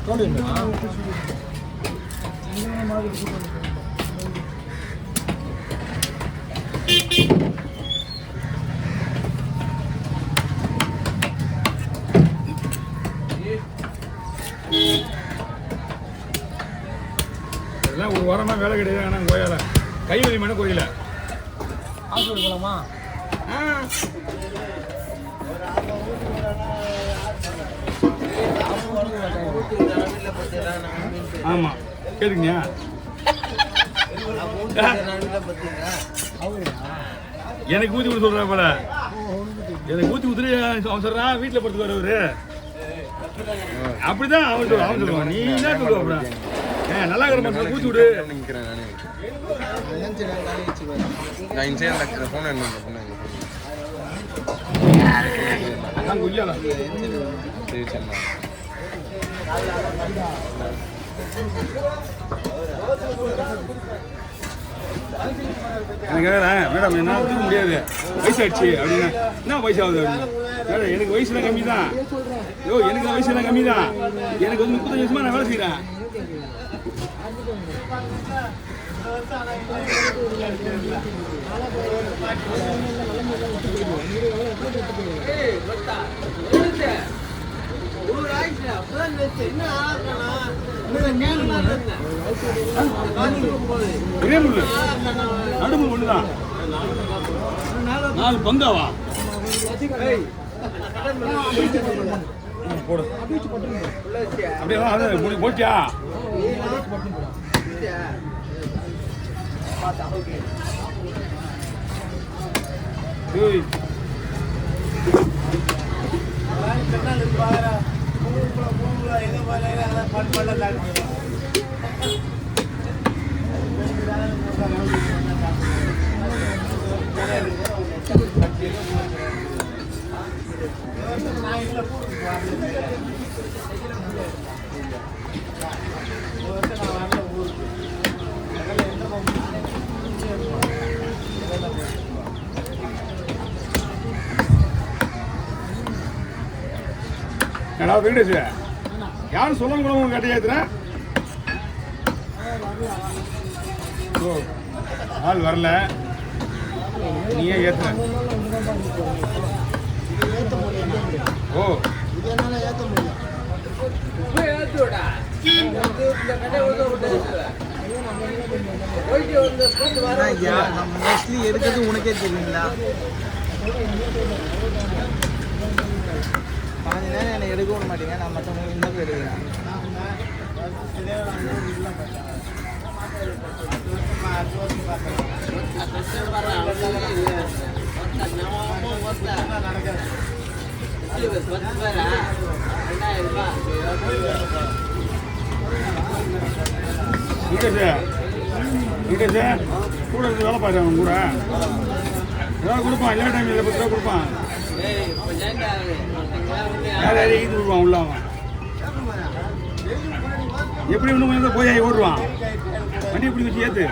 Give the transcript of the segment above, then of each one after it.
இதெல்லாம் ஒரு வாரமா வேலை கிடையாது. ஆனால் கோயில கை வலி மன கோயில ஹாஸ்பிட்டல் போகலாமா? ஆமா கேளுங்க. எனக்கு ஊத்தி விட சொல்ற போல. எனக்கு ஊத்தி ஊத்துரு அவன் சொல்றான் வீட்டுல படுத்து வரவரு அப்படிதான் அவன் சொல்லுவான். நீ என்ன சொல்லுவ அப்புறம் நல்லா இருக்கிற மாதிரி ஊத்தி விடு. எனக்கு மேடம் என்னால் தூக்க முடியாது, வயசாகிடுச்சு அப்படின்னா. என்ன வயசாகுது அப்படின்னு. எனக்கு வயசுலாம் கம்மி தான். எனக்கு வயசுலாம் கம்மி தான். எனக்கு வந்து 35 வருஷமா நான் வேலை செய்கிறேன். ஒரே முள்ளு நடுமுள் ஒண்ணுதான். 4 பங்காவா போடு அப்படியே போட்டியா? வெங்கடேஷ் யாரும் சொல்ல கூட கட்டி ஏத்துறேன். ஆள் வரல, நீயே ஏத்துற. ஓ எடுக்கிறது உனக்கே தெரியுங்களா? பாஞ்சு நேரம் என்னை எடுக்க விட மாட்டீங்க, நான் மற்றவங்களுக்கு இன்னும் எடுக்கிறேன். கூட இருந்து வேலை பார்க்குறாங்க கூட ஏதாவது கொடுப்பான். எல்லா டைம் 10 ரூபா கொடுப்பான். யார் இது விடுவான் உள்ள. அவன் எப்படி ஒன்று கொஞ்சம் போய் ஓடுவான். வண்டி எப்படி வச்சு ஏற்று.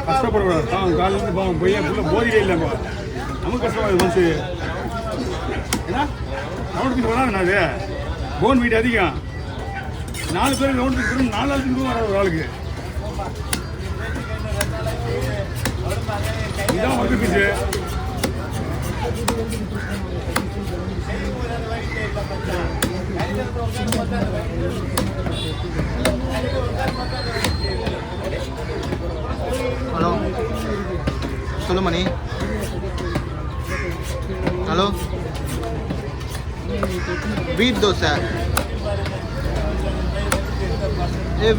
கஷ்டப்படக்கூடாது. காலையிலேருந்து பாவம் போய் ஃபுல்லாக போதிலே இல்லைப்பா. நமக்கு கஷ்டமாக மனசு. ஏன்னா ரவுண்ட் பீஸ் வராதுண்ணா. அது போன் வீட்டு அதிகம். 4 பேர் ரவுண்ட் பீஸ் வரும். 4 ஆளுக்கு ரூபா வராது ஒரு ஆளுக்கு. இதுதான் ஒர்க்கு பீஸு. ஹலோ சொல்லு மணி. ஹலோ வீட் தோசை.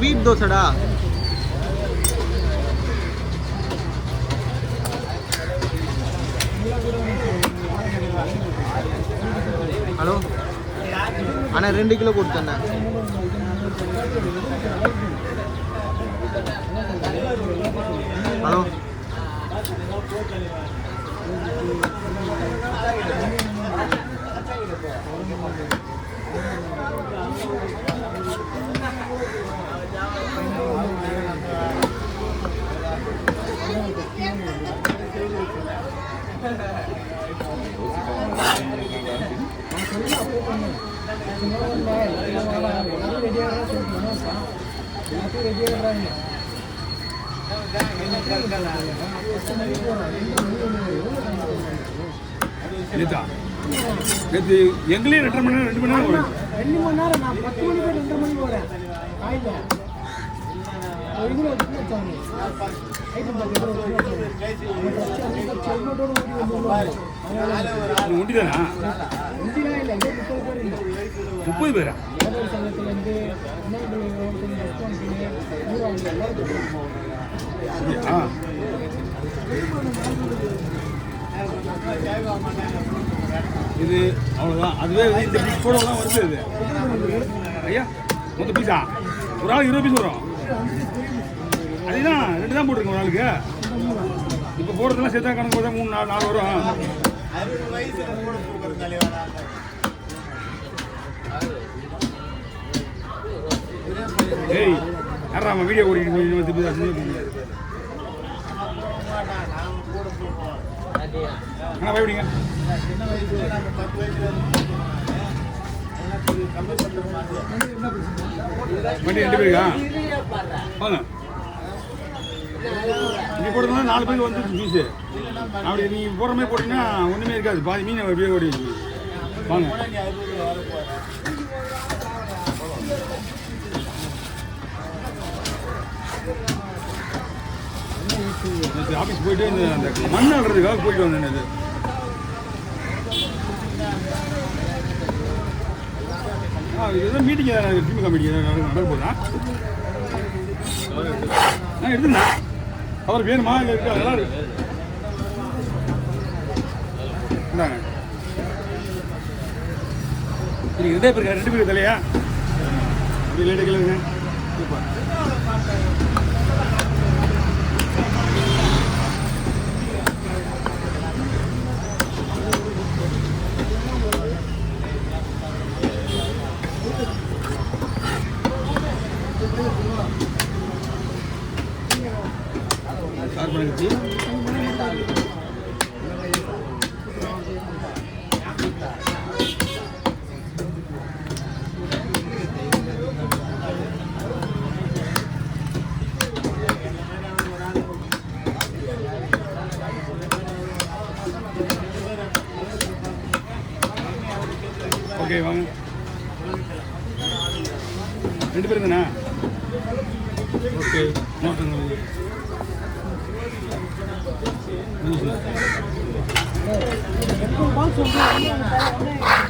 வீட் தோசைடா. ஹலோ அண்ணா 2 கிலோ கொடுத்தண்ணா. ஹலோ நேற்று எங்களையும் 2 மணி நேரம் 2 மணி நேரம் வரும். 2 மணி நேரம் நான் 10 மணிக்கு 2 மணிக்கு வரேன் காலையில் உண்டி தானா? 30 பேரா? இது அவ்வளோதான். அதுவே இந்த பீஸ் போடலாம் வருது. இது ஐயா மொத்த பீஸா ஒரு ஆள் 20 பீஸ் வரும். அதுதான் 2 தான் போட்டிருக்கோம் ஒரு ஆளுக்கு. இப்போ போடுறதுலாம் சேர்த்தா கணக்கு போதா 3 4 வரும். ஏய் யாரா வீடியோ ஓடிக்கிட்டு அண்ணா பயப்படிங்க. வண்டி 2 பேருக்கா? வாங்க. நீ போடுறதுனால 4 பேருக்கு வந்துருச்சு பீஸு. அப்படி நீ போடுற மாதிரி போட்டிங்கன்னா ஒன்றுமே இருக்காது. பாதி மீன் அப்படியே ஓடி வாங்க. ஆஃபீஸ் போயிட்டு அந்த மண் ஆடுறதுக்காக போயிட்டு வந்தேன். அது ஏதோ மீட்டிங் திமுக மீட்டிங் நடக்க போதா? எடுத்துண்ணா அவர் வேணுமா இல்லை இருக்கா? அதெல்லாம் இருக்கு. இந்தாங்க. இன்னைக்கு 2 பேருக்கா? 2 பேருக்கு தலையா? அப்படி லேட்டு கிளம்புங்க. சூப்பர். ஸ்டார்ட் பண்ணிடுச்சு. ஓகே வாங்க. 2 பேர் தானே? ஓகே நோட்டுங்க. சொல்றேன்